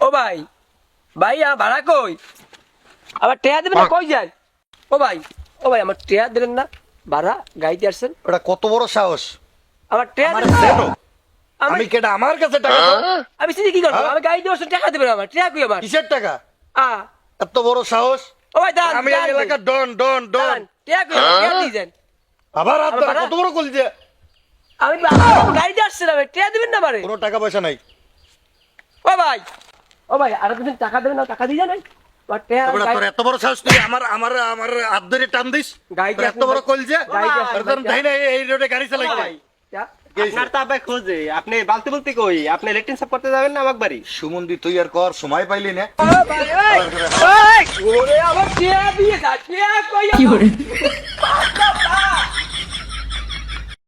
ও ভাই ভাইয়া ভাড়া কই আবার টেয়া দেবেন না কই যান ও ভাই আমার টেয়া দিলেন না ভাড়া গাইতে আসছেন ওটা কত বড় সাহস আমার টেয়া আমার দিলেন না? সেটো আমি কেডা আমার কাছে টাকা দাও। আমি সিধি কি করবো আমি গাইতে আসছেন টাকা দেবেন আমার টেয়া কই আমার কিসের টাকা আ এত বড় সাহস ও ভাই দান আমি এই এলাকার ডন ডন ডন টেয়া কই আমার টেয়া দিয়ে যান আবার আপনার ভাড়া? কত বড় কল দিয়ে আমি গাইতে আসছেন আমি টেয়া দেবেন না আমারে কোনো টাকা পয়সা নাই ও ভাই আর কিছু টাকা দেবেন না টাকা দিয়ে যান আমার টেয়া তবে তোর এত বড় সাহস তুই আমার আমার আমার হাত ধরে টান দিস গাইতে তোর এত বড় কল যে গাইতে আসেন, আর তোর গাইতে তাই না এই রোডে গাড়ি চালাইতে ভাই, টেয়া? আপনার তো আবার খোঁজে আপনি বালতি বলতে কই আপনি লেট্রিন সাফ করতে যাবেন না আমাকে বাড়ি সুমন্দি তুই আর কর সময় পাইলি না ও ভাই ওরে আমার টেয়া দিয়ে যা টেয়া কই